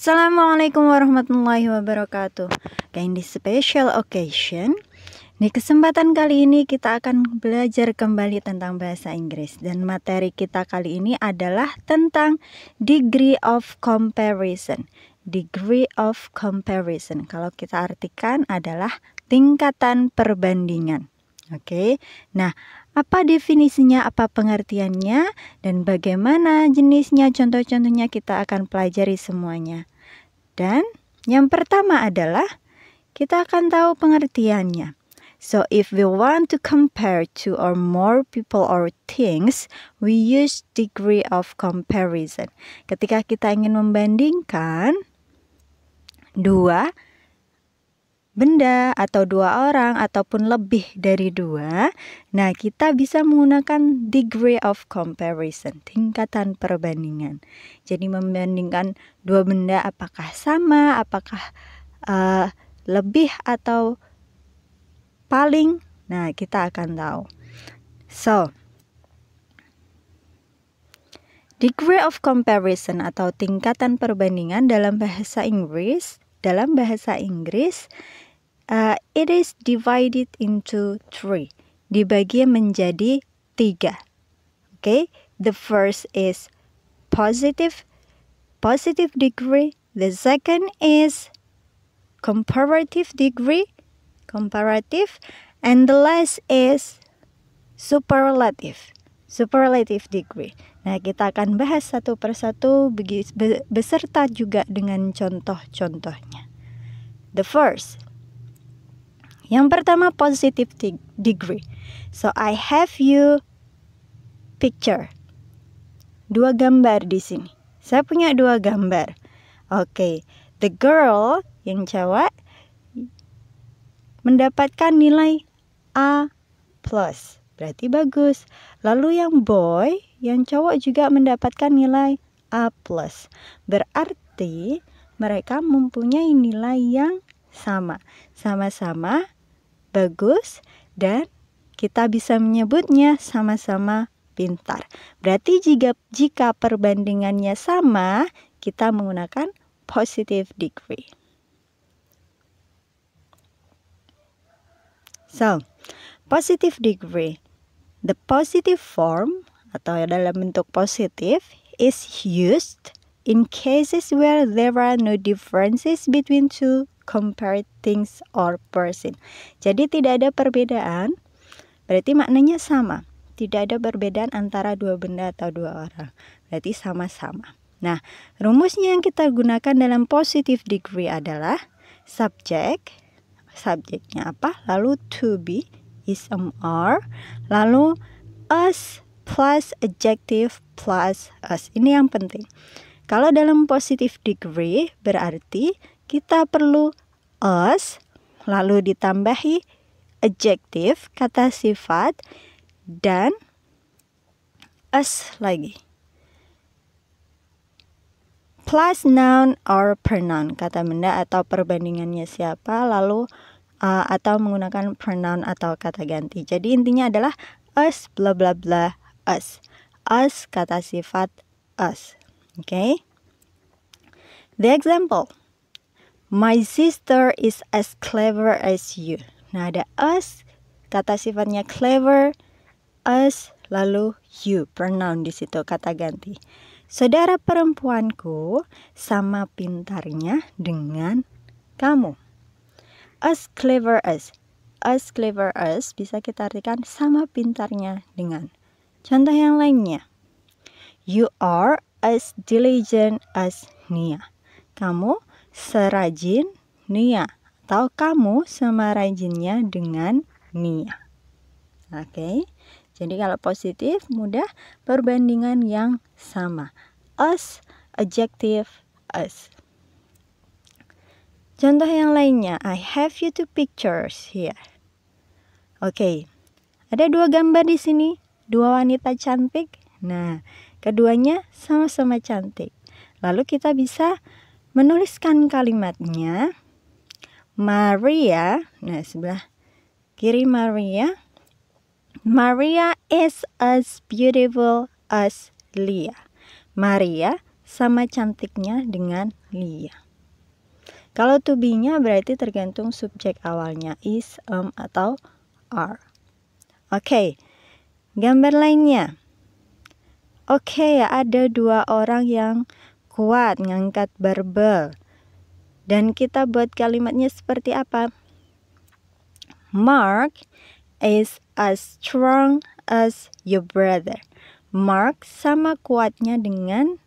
Assalamualaikum warahmatullahi wabarakatuh. In this special occasion, di kesempatan kali ini kita akan belajar kembali tentang bahasa Inggris. Dan materi kita kali ini adalah tentang degree of comparison. Degree of comparison, kalau kita artikan adalah tingkatan perbandingan. Oke, nah apa definisinya, apa pengertiannya, dan bagaimana jenisnya, contoh-contohnya kita akan pelajari semuanya. Dan yang pertama adalah kita akan tahu pengertiannya. So if we want to compare two or more people or things, we use degree of comparison. Ketika kita ingin membandingkan dua benda atau dua orang ataupun lebih dari dua, nah kita bisa menggunakan degree of comparison, tingkatan perbandingan. Jadi membandingkan dua benda apakah sama, apakah lebih atau paling, nah kita akan tahu. So, degree of comparison atau tingkatan perbandingan dalam bahasa Inggris, it is divided into three. Dibagi menjadi 3. Okay, the first is positive degree. The second is comparative degree, and the last is superlative degree. Nah, kita akan bahas satu persatu beserta juga dengan contoh-contohnya. The first, yang pertama positive degree. So I have you picture. 2 gambar di sini. Saya punya 2 gambar. Okay, the girl yang cewek mendapatkan nilai A+. Berarti bagus. Lalu yang boy, yang cowok juga mendapatkan nilai A+. Berarti mereka mempunyai nilai yang sama. Sama-sama bagus dan kita bisa menyebutnya sama-sama pintar. Berarti jika perbandingannya sama, kita menggunakan positive degree. So, positive degree. The positive form atau dalam bentuk positif is used in cases where there are no differences between two compared things or person. Jadi tidak ada perbedaan, berarti maknanya sama. Tidak ada perbedaan antara 2 benda atau 2 orang, berarti sama-sama. Nah, rumusnya yang kita gunakan dalam positive degree adalah subjeknya apa? Lalu to be, is are, lalu us plus adjective plus us. Ini yang penting. Kalau dalam positive degree berarti kita perlu us, lalu ditambahi adjective, kata sifat, dan us lagi. Plus noun or pronoun, kata benda atau perbandingannya siapa, lalu atau menggunakan pronoun atau kata ganti. Jadi intinya adalah us bla bla bla us. Us kata sifat us. Okay? The example. My sister is as clever as you. Nah, ada us, kata sifatnya clever, us, lalu you, pronoun di situ, kata ganti. Saudara perempuanku sama pintarnya dengan kamu. As clever as bisa kita artikan sama pintarnya dengan. Contoh yang lainnya. You are as diligent as Nia. Kamu serajin Nia. Atau kamu sama rajinnya dengan Nia. Oke. Jadi kalau positif mudah, perbandingan yang sama. Us, adjective, us. Contoh yang lainnya, I have you 2 pictures here. Oke, ada 2 gambar di sini, 2 wanita cantik. Nah, keduanya sama-sama cantik. Lalu kita bisa menuliskan kalimatnya. Maria, nah sebelah kiri Maria. Maria is as beautiful as Leah. Maria sama cantiknya dengan Lia. Kalau to be-nya berarti tergantung subjek awalnya, is, atau are. Oke, gambar lainnya. Oke, ada 2 orang yang kuat ngangkat barbel. Dan kita buat kalimatnya seperti apa? Mark is as strong as your brother. Mark sama kuatnya dengan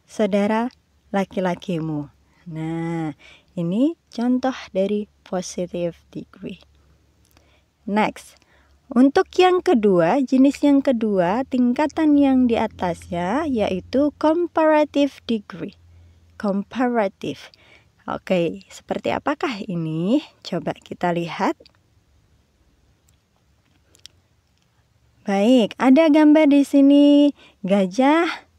saudara laki-lakimu. Nah, ini contoh dari positive degree. Next, untuk yang kedua, jenis yang kedua, tingkatan yang di atasnya yaitu comparative degree. Comparative. Oke, seperti apakah ini? Coba kita lihat. Baik, ada gambar di sini gajah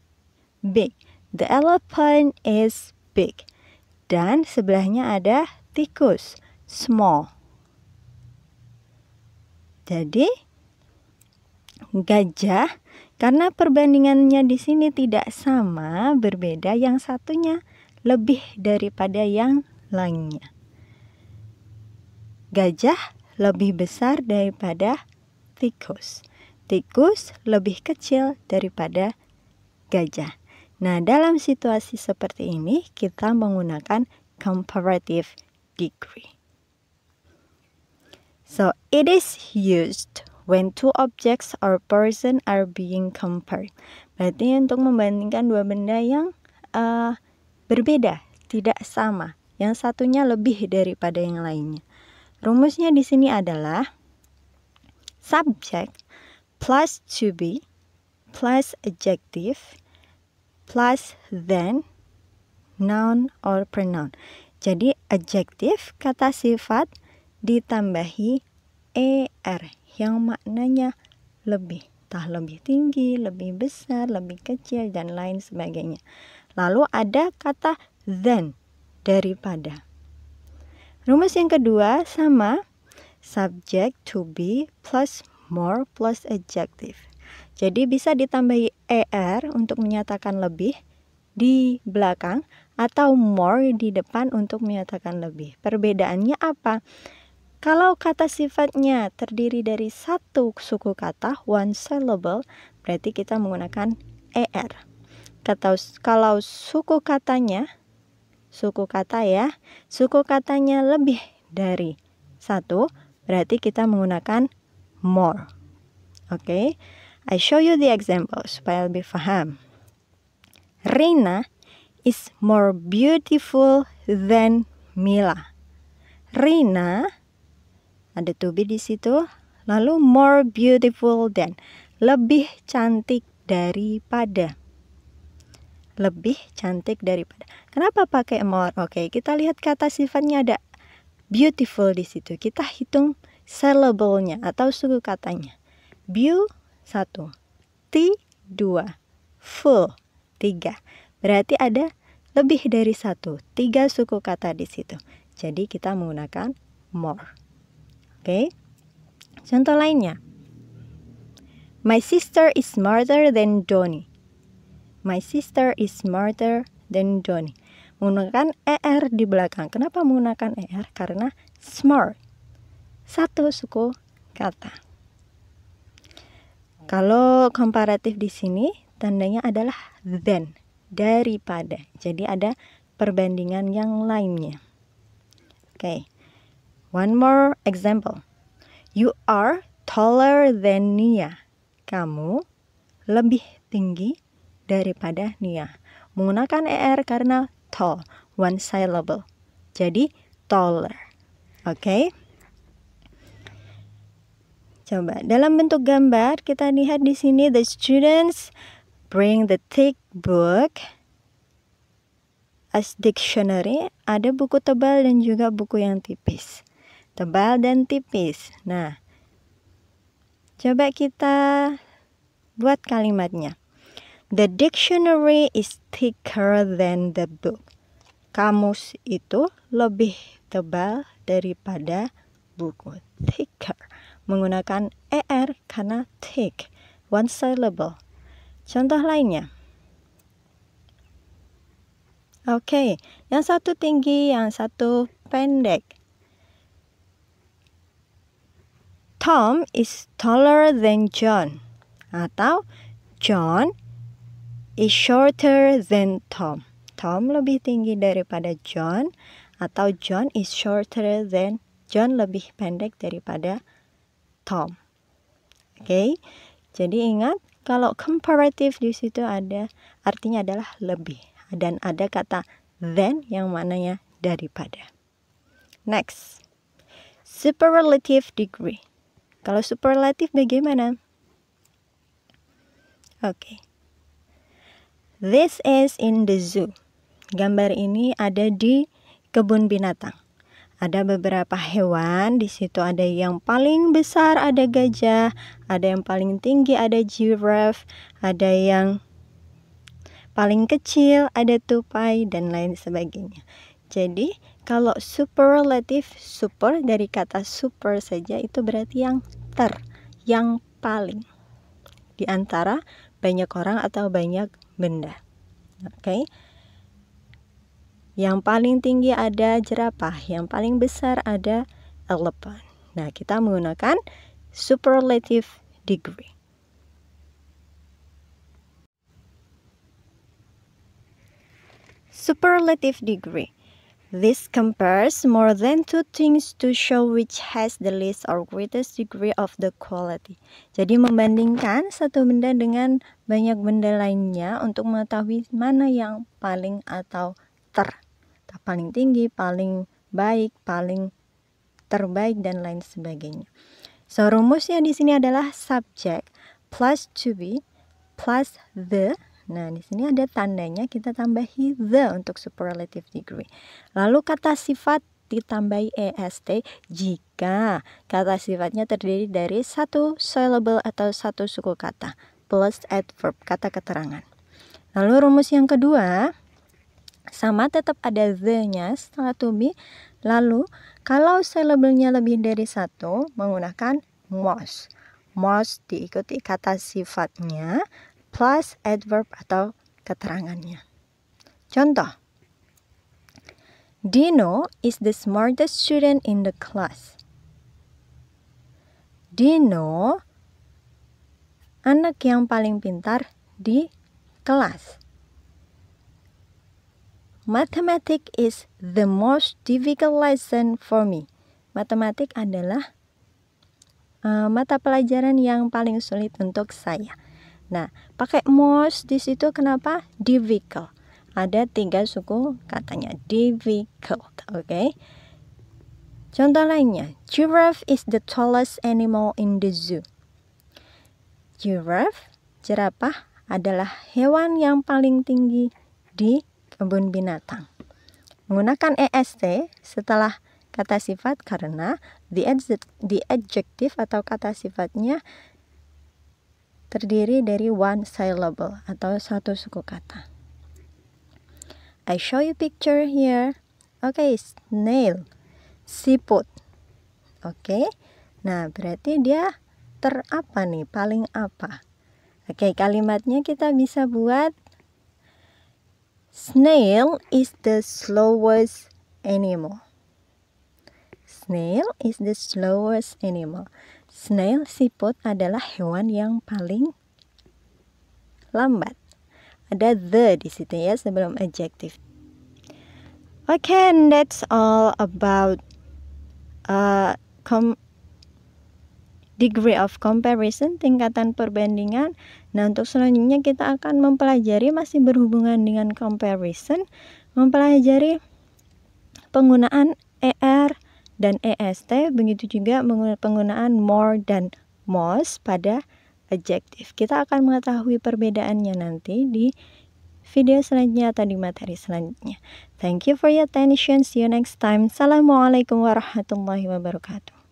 big. The elephant is big. Dan sebelahnya ada tikus, small. Jadi gajah, karena perbandingannya di sini tidak sama, berbeda, yang satunya lebih daripada yang lainnya. Gajah lebih besar daripada tikus. Tikus lebih kecil daripada gajah. Nah, dalam situasi seperti ini kita menggunakan comparative degree. So, it is used when 2 objects or person are being compared. Berarti untuk membandingkan 2 benda yang berbeda, tidak sama. Yang satunya lebih daripada yang lainnya. Rumusnya di sini adalah subject plus to be plus adjective plus then noun or pronoun. Jadi adjektif, kata sifat, ditambahi er yang maknanya lebih. Entah lebih tinggi, lebih besar, lebih kecil, dan lain sebagainya. Lalu ada kata than, daripada. Rumus yang kedua sama, subject to be plus more plus adjective. Jadi bisa ditambahi er untuk menyatakan lebih di belakang atau more di depan untuk menyatakan lebih. Perbedaannya apa? Kalau kata sifatnya terdiri dari 1 suku kata, one syllable, berarti kita menggunakan er. Kalau suku katanya lebih dari 1, berarti kita menggunakan more. Oke. I show you the example supaya lebih paham. Rina is more beautiful than Mila. Rina, ada to be di situ, lalu more beautiful than, lebih cantik daripada. Lebih cantik daripada. Kenapa pakai more? Oke, kita lihat kata sifatnya ada beautiful di situ. Kita hitung syllable-nya atau suku katanya. Beau 1, T 2, full 3. Berarti ada lebih dari 1, 3 suku kata di situ. Jadi kita menggunakan more. Oke. Contoh lainnya. My sister is smarter than Donnie. My sister is smarter than Donnie. Menggunakan er di belakang. Kenapa menggunakan er? Karena smart, 1 suku kata. Kalau komparatif di sini tandanya adalah than, daripada. Jadi ada perbandingan yang lainnya. Oke. One more example. You are taller than Nia. Kamu lebih tinggi daripada Nia. Menggunakan er karena tall, one syllable. Jadi taller. Oke. Coba dalam bentuk gambar kita lihat di sini, the students bring the thick book as dictionary. Ada buku tebal dan juga buku yang tipis. Tebal dan tipis. Nah, coba kita buat kalimatnya. The dictionary is thicker than the book. Kamus itu lebih tebal daripada buku. Thicker. Menggunakan er karena thick, one syllable. Contoh lainnya. Oke, yang satu tinggi, yang satu pendek. Tom is taller than John. Atau John is shorter than Tom. Tom lebih tinggi daripada John, atau John is shorter than John lebih pendek daripada Tom. Oke, jadi ingat kalau comparative di situ ada artinya adalah lebih, dan ada kata than yang maknanya daripada. Next, superlative degree. Kalau superlative bagaimana? Oke. This is in the zoo. Gambar ini ada di kebun binatang. Ada beberapa hewan, di situ ada yang paling besar, ada gajah, ada yang paling tinggi, ada giraffe, ada yang paling kecil, ada tupai, dan lain sebagainya. Jadi, kalau superlative, super dari kata super saja itu berarti yang yang paling. Di antara banyak orang atau banyak benda. Oke. Yang paling tinggi ada jerapah, yang paling besar ada elephant. Nah, kita menggunakan superlative degree. Superlative degree. This compares more than two things to show which has the least or greatest degree of the quality. Jadi membandingkan satu benda dengan banyak benda lainnya untuk mengetahui mana yang paling atau paling tinggi, paling baik, paling terbaik, dan lain sebagainya. So, rumusnya di sini adalah subject plus to be plus the. Nah, di sini ada tandanya, kita tambahi the untuk superlative degree. Lalu kata sifat ditambahi est jika kata sifatnya terdiri dari satu syllable atau satu suku kata plus adverb, kata keterangan. Lalu rumus yang kedua sama, tetap ada the-nya setelah to be. Lalu kalau syllable-nya lebih dari satu menggunakan most. Most diikuti kata sifatnya plus adverb atau keterangannya. Contoh, Dino is the smartest student in the class. Dino anak yang paling pintar di kelas. Mathematics is the most difficult lesson for me. Matematik adalah mata pelajaran yang paling sulit untuk saya. Nah, pakai most di situ kenapa? Difficult. Ada 3 suku katanya, difficult. Oke. Contoh lainnya, giraffe is the tallest animal in the zoo. Giraffe, jerapah, adalah hewan yang paling tinggi di kebun binatang. Menggunakan est setelah kata sifat karena the adjective atau kata sifatnya terdiri dari one syllable atau satu suku kata. I show you picture here. Okay, snail, siput. Oke. Nah, berarti dia apa nih? Paling apa? Oke, kalimatnya kita bisa buat snail is the slowest animal. Snail is the slowest animal. Snail, siput, adalah hewan yang paling lambat. Ada the di situ ya sebelum adjective. Okay, and that's all about degree of comparison, tingkatan perbandingan. Nah, untuk selanjutnya kita akan mempelajari, masih berhubungan dengan comparison, mempelajari penggunaan er dan est, begitu juga penggunaan more dan most pada adjective. Kita akan mengetahui perbedaannya nanti di video selanjutnya atau di materi selanjutnya. Thank you for your attention. See you next time. Assalamualaikum warahmatullahi wabarakatuh.